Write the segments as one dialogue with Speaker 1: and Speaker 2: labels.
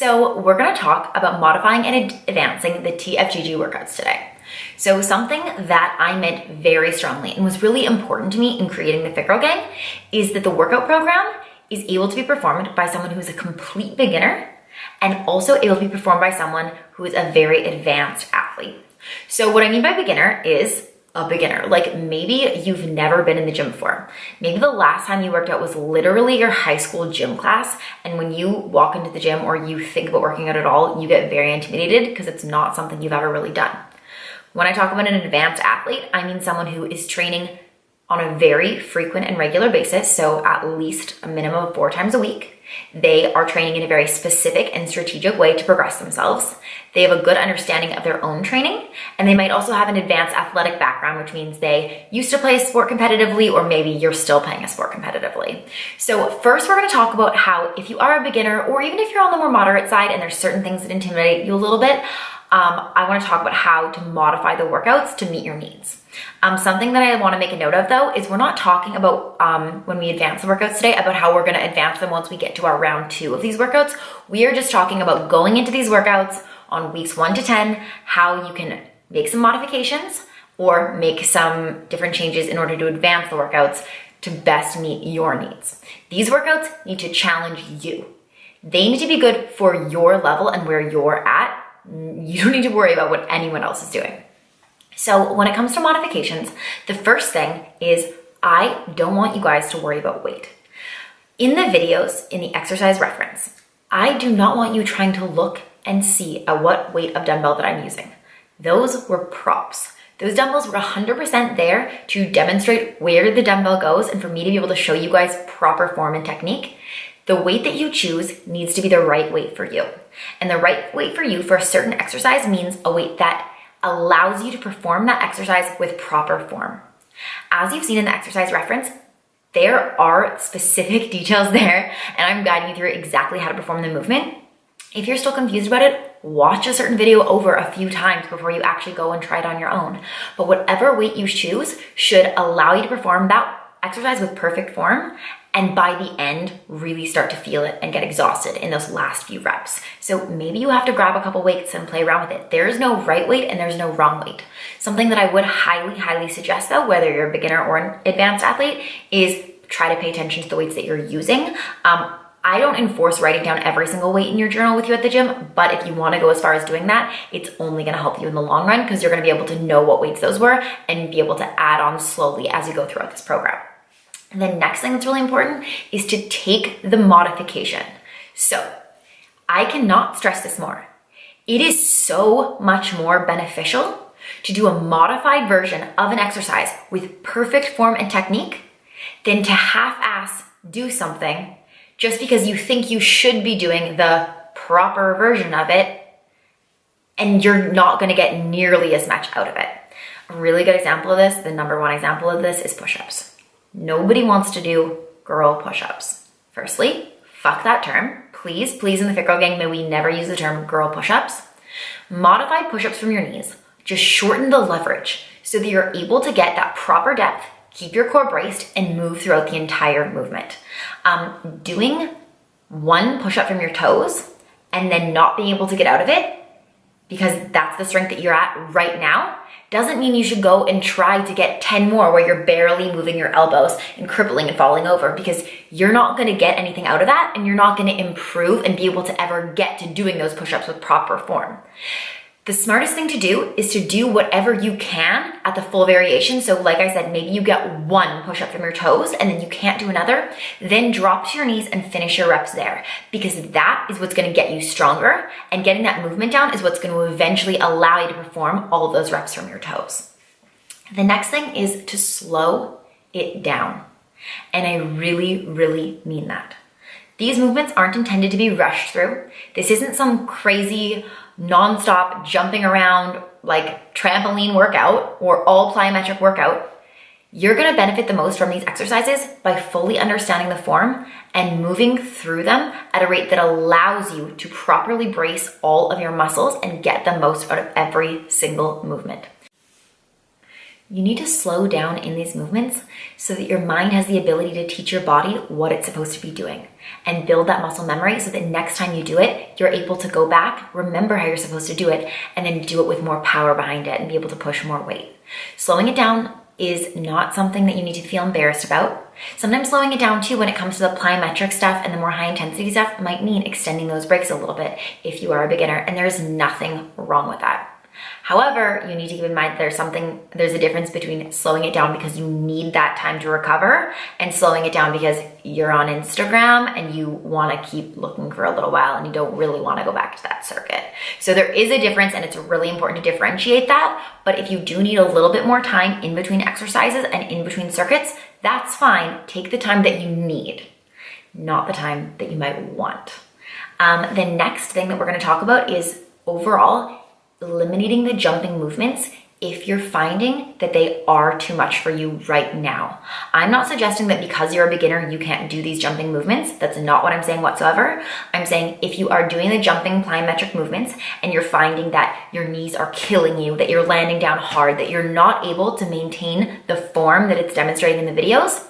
Speaker 1: So we're going to talk about modifying and advancing the TFGG workouts today. So something that I meant very strongly and was really important to me in creating the Fit Girl Gang is that the workout program is able to be performed by someone who's a complete beginner and also able to be performed by someone who is a very advanced athlete. So what I mean by beginner is a beginner. Like maybe you've never been in the gym before. Maybe the last time you worked out was literally your high school gym class. And when you walk into the gym or you think about working out at all, you get very intimidated because it's not something you've ever really done. When I talk about an advanced athlete, I mean someone who is training on a very frequent and regular basis. So at least a minimum of 4 times a week. They are training in a very specific and strategic way to progress themselves. They have a good understanding of their own training, and they might also have an advanced athletic background, which means they used to play a sport competitively, or maybe you're still playing a sport competitively. So first we're going to talk about how if you are a beginner, or even if you're on the more moderate side and there's certain things that intimidate you a little bit, I want to talk about how to modify the workouts to meet your needs. Something that I want to make a note of though is we're not talking about when we advance the workouts today about how we're going to advance them once we get to our round 2 of these workouts. We are just talking about going into these workouts on weeks 1 to 10, how you can make some modifications or make some different changes in order to advance the workouts to best meet your needs. These workouts need to challenge you. They need to be good for your level and where you're at. You don't need to worry about what anyone else is doing. So when it comes to modifications, the first thing is I don't want you guys to worry about weight. In the videos, in the exercise reference, I do not want you trying to look and see at what weight of dumbbell that I'm using. Those were props. Those dumbbells were 100% there to demonstrate where the dumbbell goes and for me to be able to show you guys proper form and technique. The weight that you choose needs to be the right weight for you. And the right weight for you for a certain exercise means a weight that allows you to perform that exercise with proper form. As you've seen in the exercise reference, there are specific details there, and I'm guiding you through exactly how to perform the movement. If you're still confused about it, watch a certain video over a few times before you actually go and try it on your own. But whatever weight you choose should allow you to perform that exercise with perfect form, and by the end, really start to feel it and get exhausted in those last few reps. So maybe you have to grab a couple weights and play around with it. There is no right weight and there's no wrong weight. Something that I would highly suggest though, whether you're a beginner or an advanced athlete, is try to pay attention to the weights that you're using. I don't enforce writing down every single weight in your journal with you at the gym, but if you want to go as far as doing that, it's only going to help you in the long run because you're going to be able to know what weights those were and be able to add on slowly as you go throughout this program. And the next thing that's really important is to take the modification. So I cannot stress this more. It is so much more beneficial to do a modified version of an exercise with perfect form and technique than to half-ass do something just because you think you should be doing the proper version of it and you're not going to get nearly as much out of it. A really good example of this, the number one example of this, is push-ups. Nobody wants to do girl push-ups. Firstly, fuck that term. Please in the Fit Girl Gang, may we never use the term girl push-ups. Modify push-ups from your knees. Just shorten the leverage so that you're able to get that proper depth, keep your core braced, and move throughout the entire movement. Doing one push-up from your toes and then not being able to get out of it because that's the strength that you're at right now doesn't mean you should go and try to get 10 more where you're barely moving your elbows and crippling and falling over, because you're not going to get anything out of that and you're not going to improve and be able to ever get to doing those push-ups with proper form. The smartest thing to do is to do whatever you can at the full variation. So like I said, maybe you get one push-up from your toes and then you can't do another, then drop to your knees and finish your reps there, because that is what's going to get you stronger, and getting that movement down is what's going to eventually allow you to perform all of those reps from your toes. The next thing is to slow it down. And I really mean that. These movements aren't intended to be rushed through. This isn't some crazy non-stop jumping around like trampoline workout or all plyometric workout. You're going to benefit the most from these exercises by fully understanding the form and moving through them at a rate that allows you to properly brace all of your muscles and get the most out of every single movement. You need to slow down in these movements so that your mind has the ability to teach your body what it's supposed to be doing and build that muscle memory so that next time you do it, you're able to go back, remember how you're supposed to do it, and then do it with more power behind it and be able to push more weight. Slowing it down is not something that you need to feel embarrassed about. Sometimes slowing it down too when it comes to the plyometric stuff and the more high intensity stuff might mean extending those breaks a little bit if you are a beginner, and there's nothing wrong with that. However, you need to keep in mind there's a difference between slowing it down because you need that time to recover and slowing it down because you're on Instagram and you want to keep looking for a little while and you don't really want to go back to that circuit. So there is a difference, and it's really important to differentiate that. But if you do need a little bit more time in between exercises and in between circuits, that's fine. Take the time that you need, not the time that you might want. The next thing that we're going to talk about is overall eliminating the jumping movements if you're finding that they are too much for you right now. I'm not suggesting that because you're a beginner, you can't do these jumping movements. That's not what I'm saying whatsoever. I'm saying if you are doing the jumping plyometric movements and you're finding that your knees are killing you, that you're landing down hard, that you're not able to maintain the form that it's demonstrating in the videos,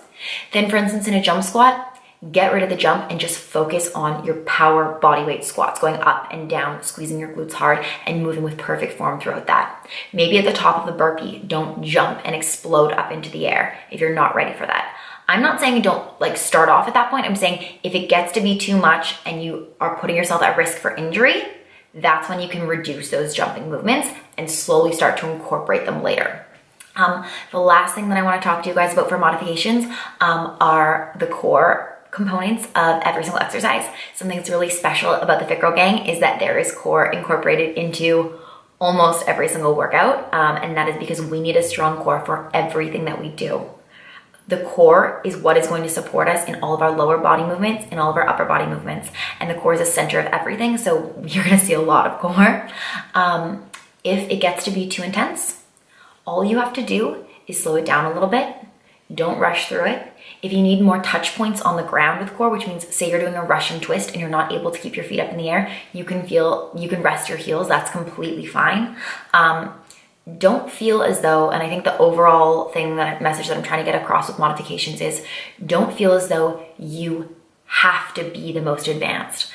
Speaker 1: then for instance, in a jump squat, get rid of the jump and just focus on your power bodyweight squats, going up and down, squeezing your glutes hard and moving with perfect form throughout that. Maybe at the top of the burpee, don't jump and explode up into the air if you're not ready for that. I'm not saying don't start off at that point. I'm saying if it gets to be too much and you are putting yourself at risk for injury, that's when you can reduce those jumping movements and slowly start to incorporate them later. The last thing that I want to talk to you guys about for modifications are the core components of every single exercise. Something that's really special about the Fit Girl Gang is that there is core incorporated into almost every single workout, and that is because we need a strong core for everything that we do. The core is what is going to support us in all of our lower body movements, in all of our upper body movements, and the core is the center of everything, so you're going to see a lot of core. If it gets to be too intense, all you have to do is slow it down a little bit. Don't rush through it. If you need more touch points on the ground with core, which means say you're doing a Russian twist and you're not able to keep your feet up in the air, you can rest your heels. That's completely fine. Don't feel as though, and I think the overall message that I'm trying to get across with modifications is don't feel as though you have to be the most advanced.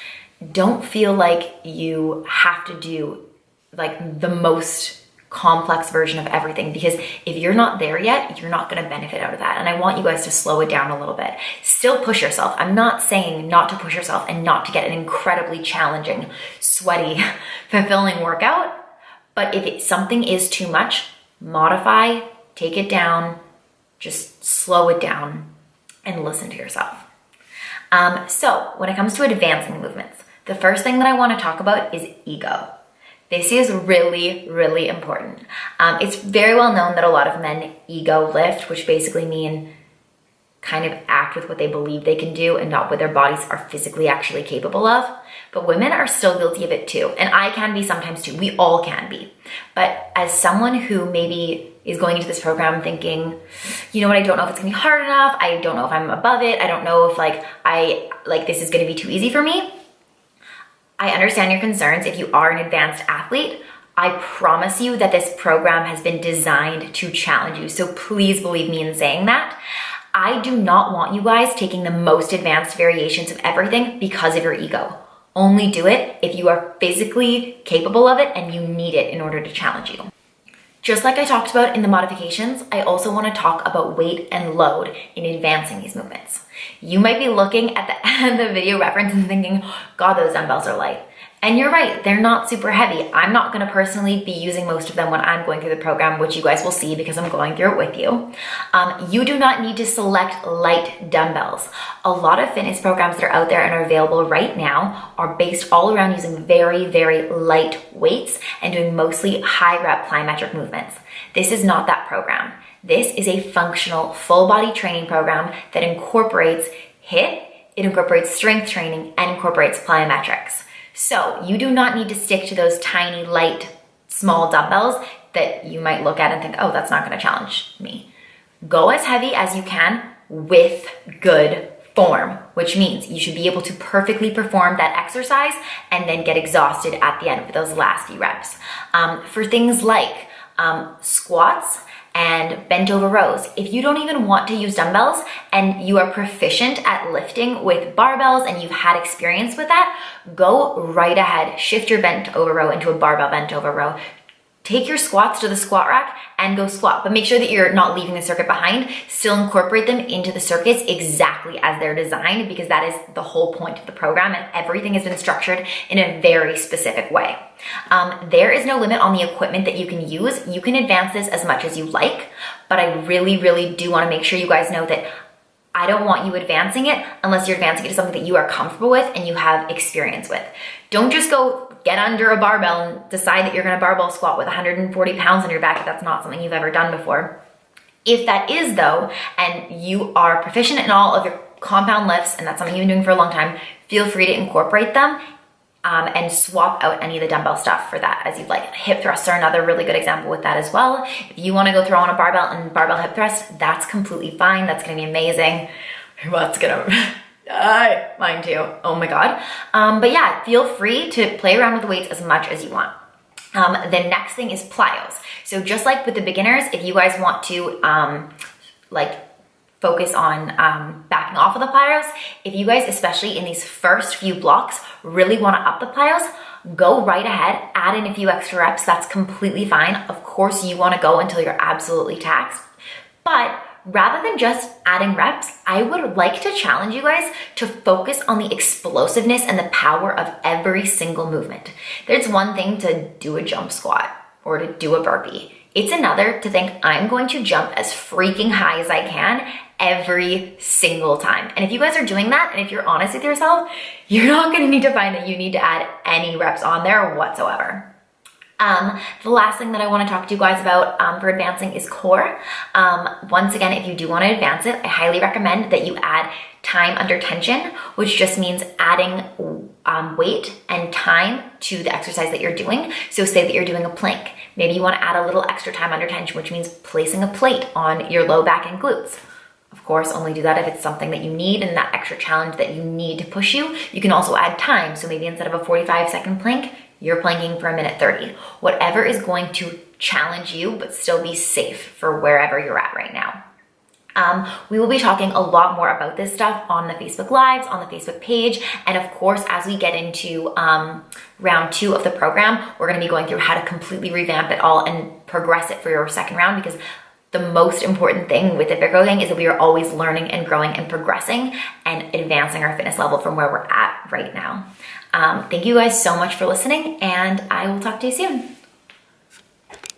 Speaker 1: Don't feel like you have to do the most complex version of everything, because if you're not there yet, you're not going to benefit out of that. And I want you guys to slow it down a little bit. Still push yourself. I'm not saying not to push yourself and not to get an incredibly challenging, sweaty, fulfilling workout. But if something is too much, modify, take it down, just slow it down and listen to yourself. So when it comes to advancing movements, the first thing that I want to talk about is ego. This is really, really important. It's very well known that a lot of men ego lift, which basically mean kind of act with what they believe they can do and not what their bodies are physically actually capable of. But women are still guilty of it too. And I can be sometimes too. We all can be. But as someone who maybe is going into this program thinking, you know what, I don't know if it's gonna be hard enough. I don't know if I'm above it. I don't know if this is gonna be too easy for me. I understand your concerns if you are an advanced athlete. I promise you that this program has been designed to challenge you. So please believe me in saying that. I do not want you guys taking the most advanced variations of everything because of your ego. Only do it if you are physically capable of it and you need it in order to challenge you. Just like I talked about in the modifications, I also want to talk about weight and load in advancing these movements. You might be looking at the video reference and thinking, God, those dumbbells are light. And you're right, they're not super heavy. I'm not going to personally be using most of them when I'm going through the program, which you guys will see because I'm going through it with you. You do not need to select light dumbbells. A lot of fitness programs that are out there and are available right now are based all around using very, very light weights and doing mostly high rep plyometric movements. This is not that program. This is a functional full body training program that incorporates HIIT, it incorporates strength training, and incorporates plyometrics. So you do not need to stick to those tiny, light, small dumbbells that you might look at and think, oh, that's not going to challenge me. Go as heavy as you can with good form, which means you should be able to perfectly perform that exercise and then get exhausted at the end of those last few reps. For things like squats and bent over rows. If you don't even want to use dumbbells and you are proficient at lifting with barbells and you've had experience with that, go right ahead. Shift your bent over row into a barbell bent over row. Take your squats to the squat rack and go squat, but make sure that you're not leaving the circuit behind. Still incorporate them into the circuits exactly as they're designed, because that is the whole point of the program, and everything has been structured in a very specific way. There is no limit on the equipment that you can use. You can advance this as much as you like, but I really, really do want to make sure you guys know that I don't want you advancing it unless you're advancing it to something that you are comfortable with and you have experience with. Don't just go get under a barbell and decide that you're going to barbell squat with 140 pounds on your back if that's not something you've ever done before. If that is though, and you are proficient in all of your compound lifts and that's something you've been doing for a long time, feel free to incorporate them and swap out any of the dumbbell stuff for that as you'd like. Hip thrusts are another really good example with that as well. If you want to go throw on a barbell and barbell hip thrust, that's completely fine. That's going to be amazing. What's going to... Mine too. Oh my God. But yeah, feel free to play around with the weights as much as you want. The next thing is plyos. So just like with the beginners, if you guys want to focus on backing off of the plyos, if you guys, especially in these first few blocks, really want to up the plyos, go right ahead, add in a few extra reps. That's completely fine. Of course, you want to go until you're absolutely taxed. But rather than just adding reps, I would like to challenge you guys to focus on the explosiveness and the power of every single movement. There's one thing to do a jump squat or to do a burpee. It's another to think I'm going to jump as freaking high as I can every single time. And if you guys are doing that, and if you're honest with yourself, you're not going to need to find that you need to add any reps on there whatsoever. The last thing that I want to talk to you guys about for advancing is core. Once again, if you do want to advance it, I highly recommend that you add time under tension, which just means adding weight and time to the exercise that you're doing. So say that you're doing a plank. Maybe you want to add a little extra time under tension, which means placing a plate on your low back and glutes. Of course, only do that if it's something that you need and that extra challenge that you need to push you. You can also add time. So maybe instead of a 45-second plank, you're planking for 1:30. Whatever is going to challenge you, but still be safe for wherever you're at right now. We will be talking a lot more about this stuff on the Facebook Lives, on the Facebook page. And of course, as we get into round 2 of the program, we're going to be going through how to completely revamp it all and progress it for your second round, because the most important thing with the Figure Gang is that we are always learning and growing and progressing and advancing our fitness level from where we're at right now. Thank you guys so much for listening, and I will talk to you soon.